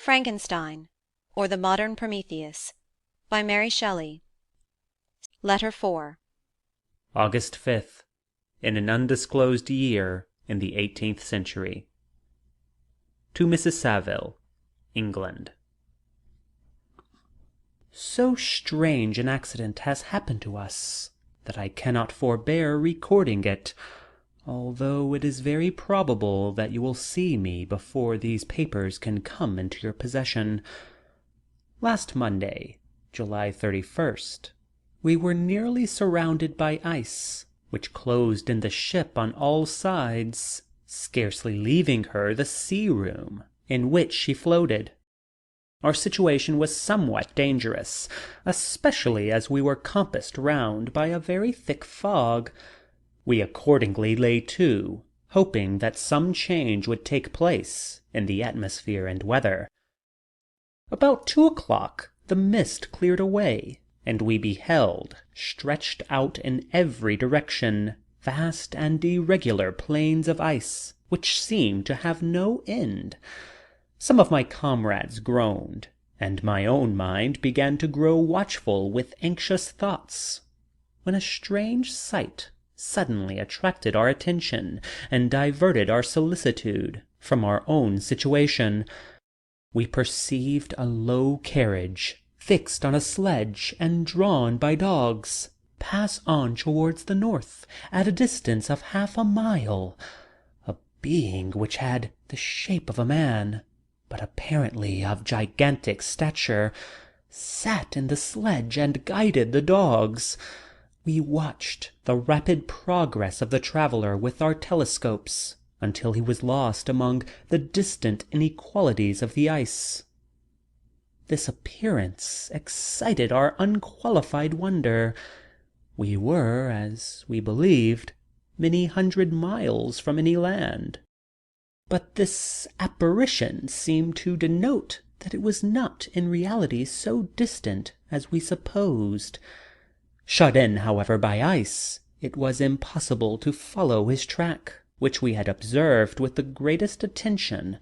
FRANKENSTEIN, or the Modern Prometheus, by Mary Shelley. Letter 4. August 5th, in an undisclosed year in the 18th century. To Mrs. Saville, England. So strange an accident has happened to us that I cannot forbear recording it, although it is very probable that you will see me before these papers can come into your possession. Last Monday, July 31st, we were nearly surrounded by ice, which closed in the ship on all sides, scarcely leaving her the sea-room in which she floated. Our situation was somewhat dangerous, especially as we were compassed round by a very thick fog. We accordingly lay to, hoping that some change would take place in the atmosphere and weather. About 2 o'clock the mist cleared away, and we beheld, stretched out in every direction, vast and irregular plains of ice, which seemed to have no end. Some of my comrades groaned, and my own mind began to grow watchful with anxious thoughts, when a strange sight suddenly attracted our attention and diverted our solicitude from our own situation. We perceived a low carriage, fixed on a sledge and drawn by dogs, pass on towards the north at a distance of 1/2 mile. A being which had the shape of a man, but apparently of gigantic stature, sat in the sledge and guided the dogs. We watched the rapid progress of the traveller with our telescopes until he was lost among the distant inequalities of the ice. This appearance excited our unqualified wonder. We were, as we believed, many hundred miles from any land, but this apparition seemed to denote that it was not in reality so distant as we supposed. Shut in, however, by ice, it was impossible to follow his track, which we had observed with the greatest attention.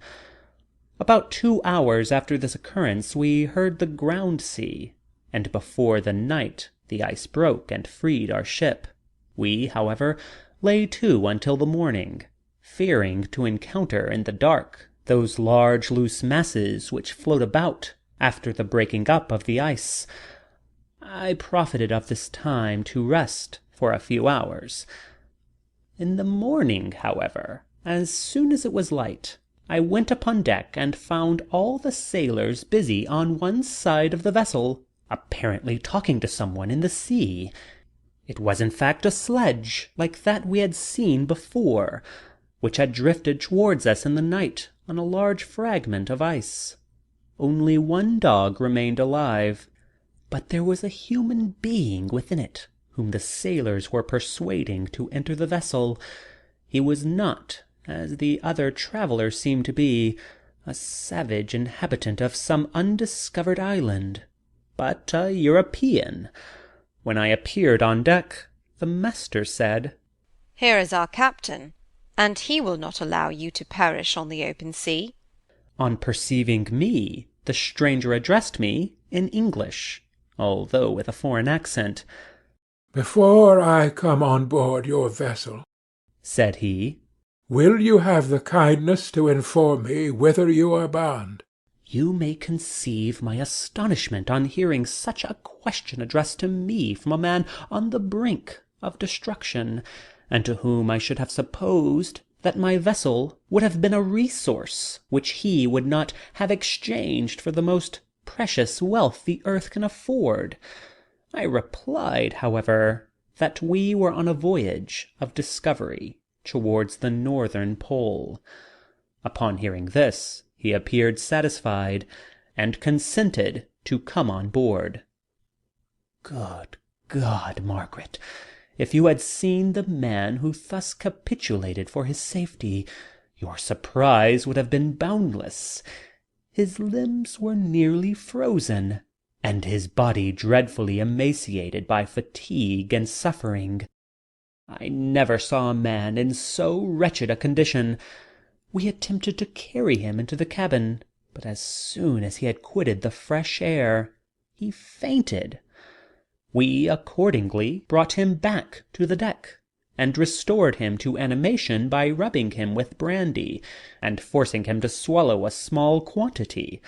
About 2 hours after this occurrence we heard the ground sea, and before the night the ice broke and freed our ship. We, however, lay to until the morning, fearing to encounter in the dark those large loose masses which float about after the breaking up of the ice. I profited of this time to rest for a few hours. In the morning, however, as soon as it was light, I went upon deck and found all the sailors busy on one side of the vessel, apparently talking to someone in the sea. It was in fact a sledge, like that we had seen before, which had drifted towards us in the night on a large fragment of ice. Only one dog remained alive, but there was a human being within it whom the sailors were persuading to enter the vessel. He was not, as the other travellers seemed to be, a savage inhabitant of some undiscovered island, but a European. When I appeared on deck, the master said, "Here is our captain, and he will not allow you to perish on the open sea." On perceiving me, the stranger addressed me in English, although with a foreign accent. "Before I come on board your vessel," said he, "will you have the kindness to inform me whither you are bound?" You may conceive my astonishment on hearing such a question addressed to me from a man on the brink of destruction, and to whom I should have supposed that my vessel would have been a resource which he would not have exchanged for the most precious wealth the earth can afford. I replied, however, that we were on a voyage of discovery towards the northern pole. Upon hearing this, he appeared satisfied, and consented to come on board. Good God, Margaret, if you had seen the man who thus capitulated for his safety, your surprise would have been boundless. His limbs were nearly frozen, and his body dreadfully emaciated by fatigue and suffering. I never saw a man in so wretched a condition. We attempted to carry him into the cabin, but as soon as he had quitted the fresh air, he fainted. We accordingly brought him back to the deck, and restored him to animation by rubbing him with brandy, and forcing him to swallow a small quantity.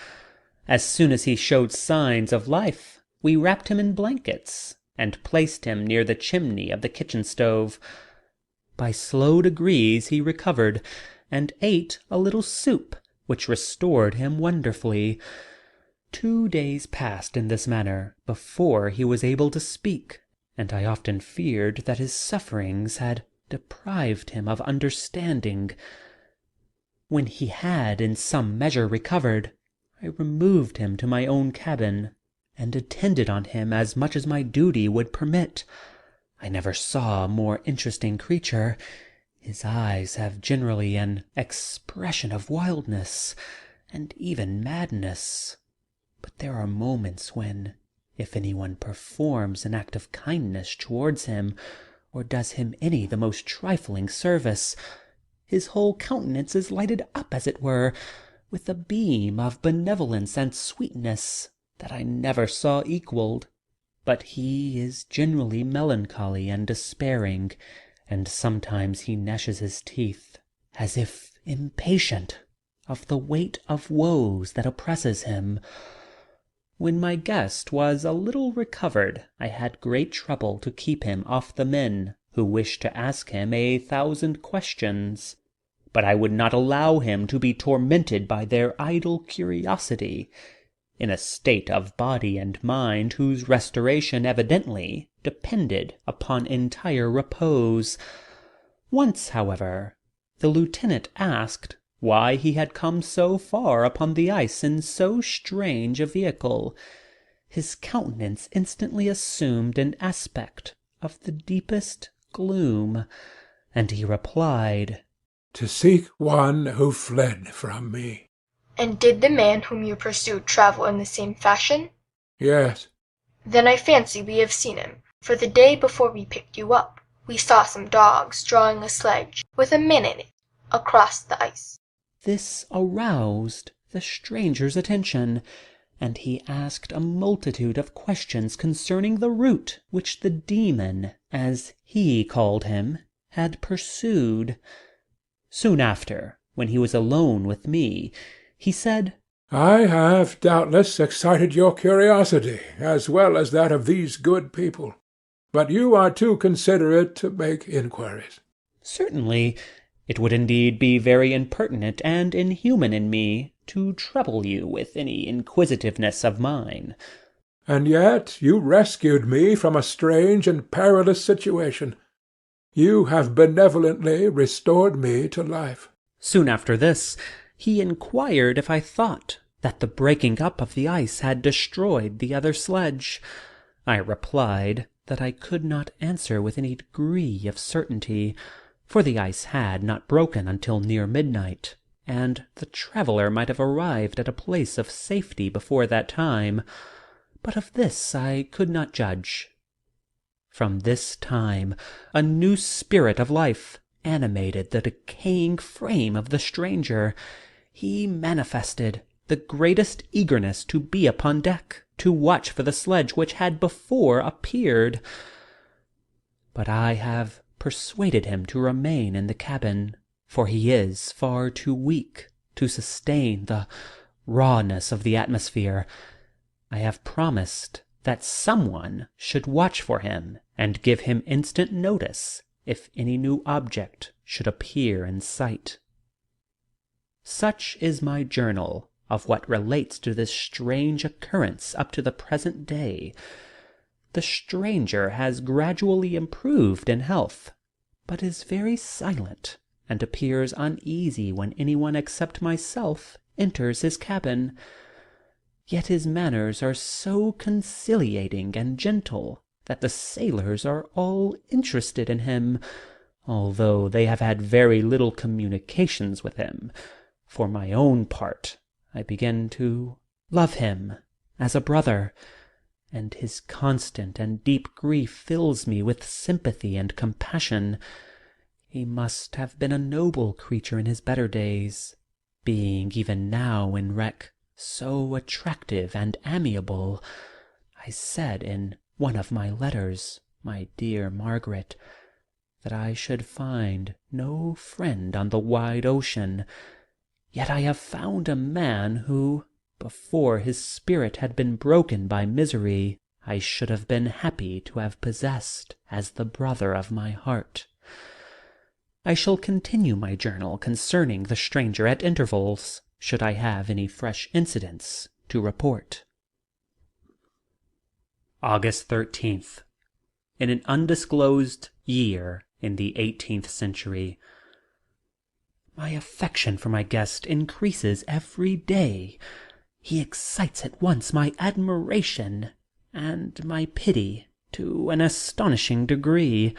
As soon as he showed signs of life, we wrapped him in blankets, and placed him near the chimney of the kitchen stove. By slow degrees he recovered, and ate a little soup, which restored him wonderfully. 2 days passed in this manner before he was able to speak, and I often feared that his sufferings had deprived him of understanding. When he had in some measure recovered, I removed him to my own cabin, and attended on him as much as my duty would permit. I never saw a more interesting creature. His eyes have generally an expression of wildness, and even madness. But there are moments when, if anyone performs an act of kindness towards him, or does him any the most trifling service, his whole countenance is lighted up, as it were, with a beam of benevolence and sweetness that I never saw equalled. But he is generally melancholy and despairing, and sometimes he gnashes his teeth, as if impatient of the weight of woes that oppresses him. When my guest was a little recovered, I had great trouble to keep him off the men, who wished to ask him 1,000 questions. But I would not allow him to be tormented by their idle curiosity. In a state of body and mind whose restoration evidently depended upon entire repose. Once, however, the lieutenant asked why he had come so far upon the ice in so strange a vehicle. His countenance instantly assumed an aspect of the deepest gloom, and he replied, "To seek one who fled from me." And did the man whom you pursued travel in the same fashion? Yes. Then I fancy we have seen him, for the day before we picked you up, we saw some dogs drawing a sledge with a man in it across the ice. This aroused the stranger's attention, and he asked a multitude of questions concerning the route which the demon, as he called him, had pursued. Soon after, when he was alone with me, he said, "I have doubtless excited your curiosity, as well as that of these good people. But you are too considerate to make inquiries." "Certainly. It would indeed be very impertinent and inhuman in me to trouble you with any inquisitiveness of mine." "And yet you rescued me from a strange and perilous situation. You have benevolently restored me to life." Soon after this, he inquired if I thought that the breaking up of the ice had destroyed the other sledge. I replied that I could not answer with any degree of certainty, for the ice had not broken until near midnight, and the traveller might have arrived at a place of safety before that time, but of this I could not judge. From this time a new spirit of life animated the decaying frame of the stranger. He manifested the greatest eagerness to be upon deck, to watch for the sledge which had before appeared. But I have persuaded him to remain in the cabin, for he is far too weak to sustain the rawness of the atmosphere. I have promised that someone should watch for him and give him instant notice if any new object should appear in sight. Such is my journal of what relates to this strange occurrence up to the present day. The stranger has gradually improved in health, but is very silent, and appears uneasy when anyone except myself enters his cabin. Yet his manners are so conciliating and gentle that the sailors are all interested in him, although they have had very little communications with him. For my own part, I begin to love him as a brother, and his constant and deep grief fills me with sympathy and compassion. He must have been a noble creature in his better days, being even now in wreck so attractive and amiable. I said in one of my letters, my dear Margaret, that I should find no friend on the wide ocean, yet I have found a man who, before his spirit had been broken by misery, I should have been happy to have possessed as the brother of my heart. I shall continue my journal concerning the stranger at intervals, should I have any fresh incidents to report. August 13th. In an undisclosed year in the 18th century. My affection for my guest increases every day. He excites at once my admiration and my pity to an astonishing degree.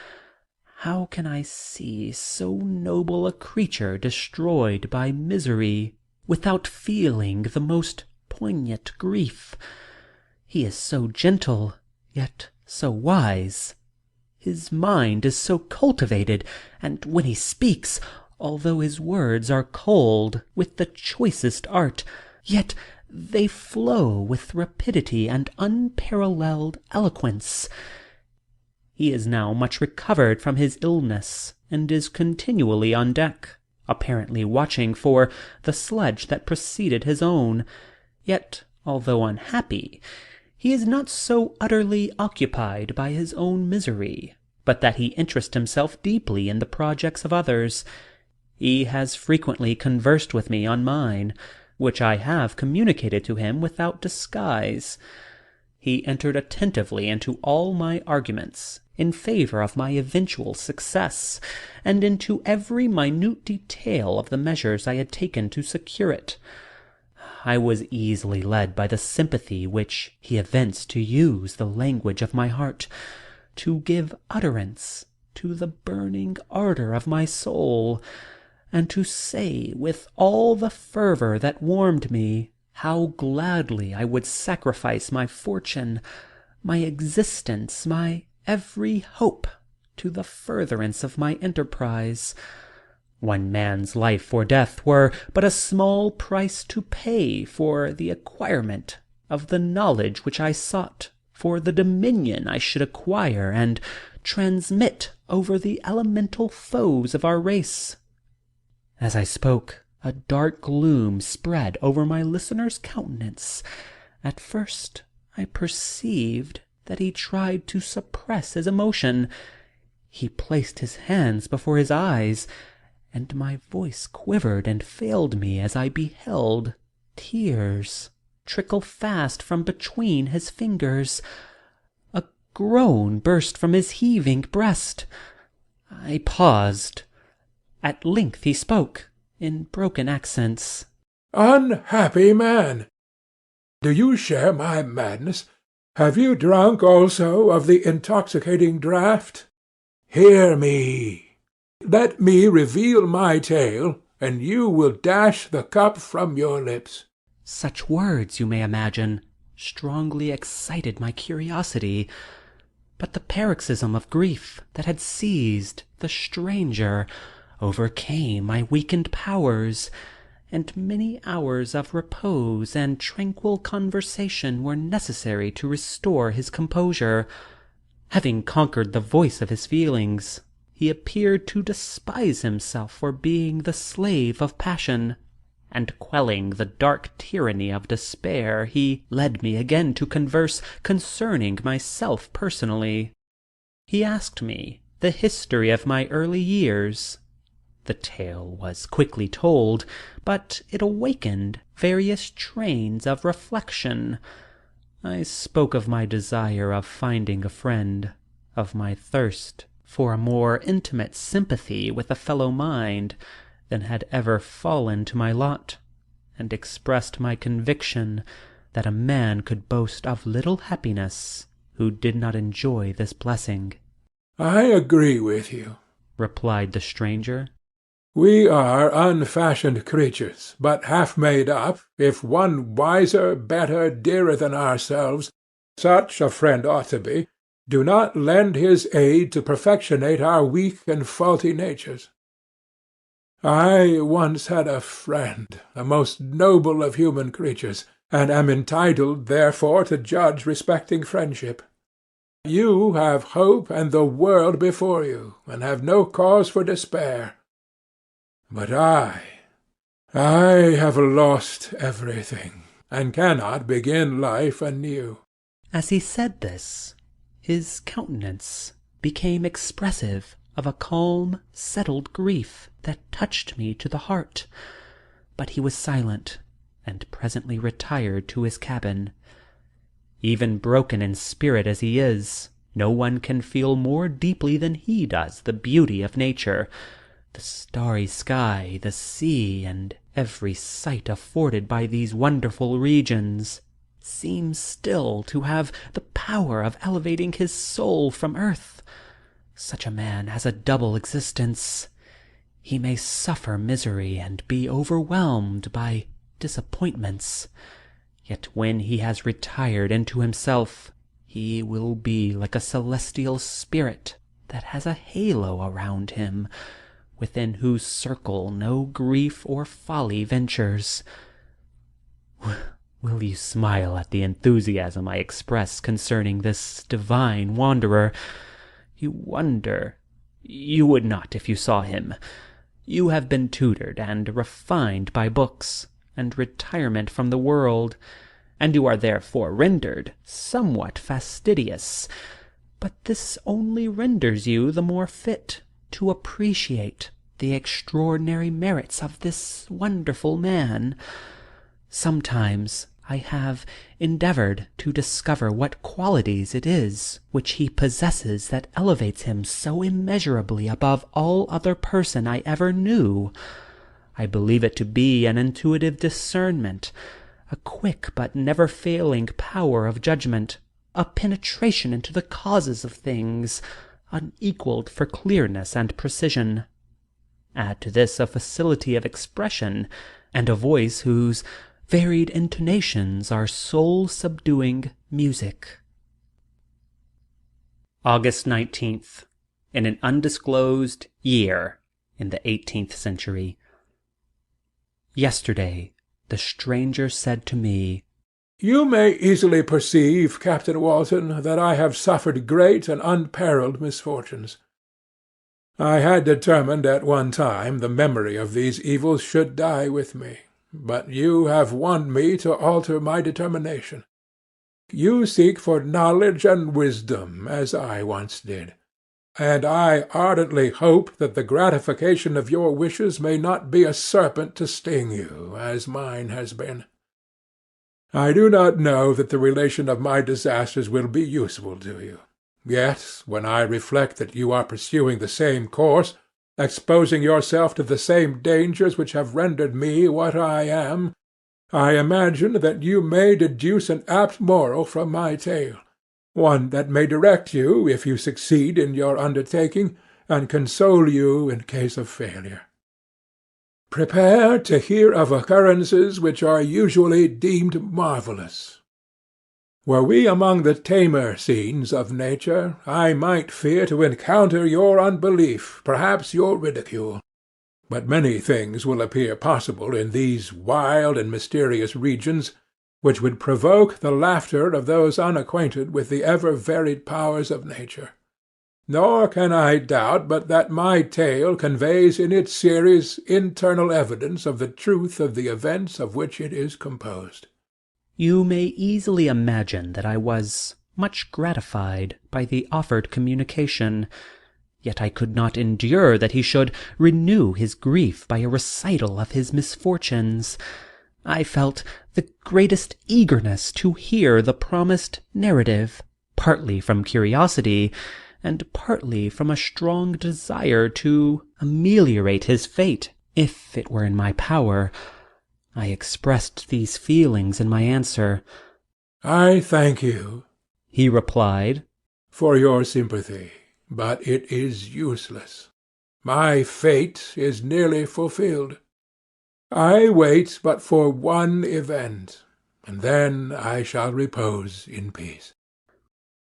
How can I see so noble a creature destroyed by misery without feeling the most poignant grief? He is so gentle, yet so wise. His mind is so cultivated, and when he speaks, although his words are cold with the choicest art, yet they flow with rapidity and unparalleled eloquence. He is now much recovered from his illness, and is continually on deck, apparently watching for the sledge that preceded his own. Yet, although unhappy, he is not so utterly occupied by his own misery, but that he interests himself deeply in the projects of others. He has frequently conversed with me on mine, which I have communicated to him without disguise. He entered attentively into all my arguments in favor of my eventual success, and into every minute detail of the measures I had taken to secure it. I was easily led by the sympathy which he evinced to use the language of my heart, to give utterance to the burning ardor of my soul, and to say with all the fervor that warmed me how gladly I would sacrifice my fortune, my existence, my every hope, to the furtherance of my enterprise. One man's life or death were but a small price to pay for the acquirement of the knowledge which I sought, for the dominion I should acquire and transmit over the elemental foes of our race. As I spoke, a dark gloom spread over my listener's countenance. At first I perceived that he tried to suppress his emotion. He placed his hands before his eyes, and my voice quivered and failed me as I beheld tears trickle fast from between his fingers. A groan burst from his heaving breast. I paused. At length he spoke, in broken accents. "Unhappy man! Do you share my madness? Have you drunk also of the intoxicating draught? Hear me. Let me reveal my tale, and you will dash the cup from your lips." Such words, you may imagine, strongly excited my curiosity, but the paroxysm of grief that had seized the stranger overcame my weakened powers, and many hours of repose and tranquil conversation were necessary to restore his composure. Having conquered the voice of his feelings, he appeared to despise himself for being the slave of passion, and quelling the dark tyranny of despair, he led me again to converse concerning myself personally. He asked me the history of my early years. The tale was quickly told, but it awakened various trains of reflection. I spoke of my desire of finding a friend, of my thirst for a more intimate sympathy with a fellow mind than had ever fallen to my lot, and expressed my conviction that a man could boast of little happiness who did not enjoy this blessing. "I agree with you," replied the stranger. "We are unfashioned creatures, but half made up, if one wiser, better, dearer than ourselves, such a friend ought to be, do not lend his aid to perfectionate our weak and faulty natures. I once had a friend, the most noble of human creatures, and am entitled, therefore, to judge respecting friendship. You have hope and the world before you, and have no cause for despair. But I have lost everything, and cannot begin life anew." As he said this, his countenance became expressive of a calm, settled grief that touched me to the heart. But he was silent, and presently retired to his cabin. Even broken in spirit as he is, no one can feel more deeply than he does the beauty of nature, the starry sky, the sea, and every sight afforded by these wonderful regions seems still to have the power of elevating his soul from earth. Such a man has a double existence. He may suffer misery and be overwhelmed by disappointments, yet when he has retired into himself, he will be like a celestial spirit that has a halo around him, within whose circle no grief or folly ventures. Will you smile at the enthusiasm I express concerning this divine wanderer? You wonder. You would not if you saw him. You have been tutored and refined by books and retirement from the world, and you are therefore rendered somewhat fastidious. But this only renders you the more fit to appreciate the extraordinary merits of this wonderful man. Sometimes I have endeavored to discover what qualities it is which he possesses that elevates him so immeasurably above all other person I ever knew. I believe it to be an intuitive discernment, a quick but never-failing power of judgment, a penetration into the causes of things, unequalled for clearness and precision. Add to this a facility of expression, and a voice whose varied intonations are soul-subduing music. August 19th, in an undisclosed year in the 18th century. Yesterday, the stranger said to me, "You may easily perceive, Captain Walton, that I have suffered great and unparalleled misfortunes. I had determined at one time the memory of these evils should die with me, but you have won me to alter my determination. You seek for knowledge and wisdom, as I once did, and I ardently hope that the gratification of your wishes may not be a serpent to sting you, as mine has been. I do not know that the relation of my disasters will be useful to you. Yet, when I reflect that you are pursuing the same course, exposing yourself to the same dangers which have rendered me what I am, I imagine that you may deduce an apt moral from my tale, one that may direct you if you succeed in your undertaking, and console you in case of failure. Prepare to hear of occurrences which are usually deemed marvellous. Were we among the tamer scenes of nature, I might fear to encounter your unbelief, perhaps your ridicule. But many things will appear possible in these wild and mysterious regions, which would provoke the laughter of those unacquainted with the ever-varied powers of nature. Nor can I doubt but that my tale conveys in its series internal evidence of the truth of the events of which it is composed. You may easily imagine that I was much gratified by the offered communication, yet I could not endure that he should renew his grief by a recital of his misfortunes. I felt the greatest eagerness to hear the promised narrative, partly from curiosity, and partly from a strong desire to ameliorate his fate, if it were in my power. I expressed these feelings in my answer. "I thank you," he replied, "for your sympathy, but it is useless. My fate is nearly fulfilled. I wait but for one event, and then I shall repose in peace.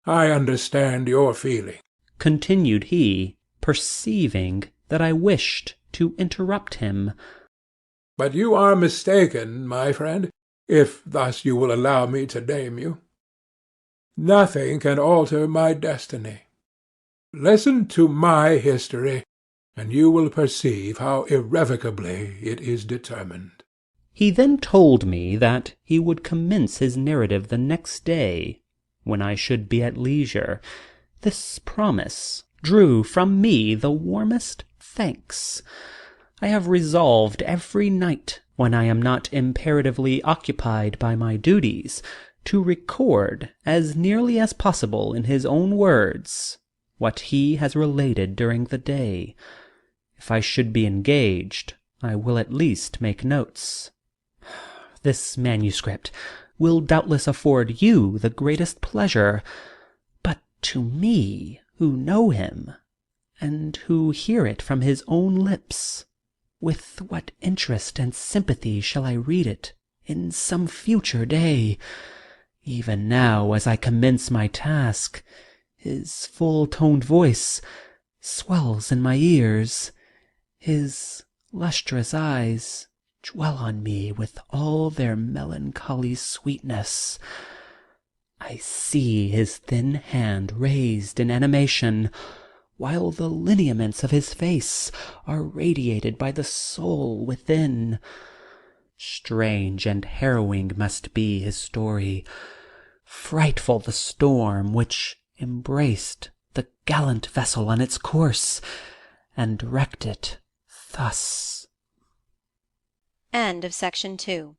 I understand your feeling," continued he, perceiving that I wished to interrupt him. But you are mistaken, my friend, if thus you will allow me to name you. Nothing can alter my destiny. Listen to my history, and you will perceive how irrevocably it is determined. He then told me that he would commence his narrative the next day, when I should be at leisure. This promise drew from me the warmest thanks. I have resolved every night, when I am not imperatively occupied by my duties, to record, as nearly as possible in his own words, what he has related during the day. If I should be engaged, I will at least make notes. This manuscript will doubtless afford you the greatest pleasure, but to me, who know him, and who hear it from his own lips, with what interest and sympathy shall I read it in some future day? Even now, as I commence my task, his full-toned voice swells in my ears, his lustrous eyes dwell on me with all their melancholy sweetness. I see his thin hand raised in animation, while the lineaments of his face are radiated by the soul within. Strange and harrowing must be his story, frightful the storm which embraced the gallant vessel on its course, and wrecked it thus. End of Section 2.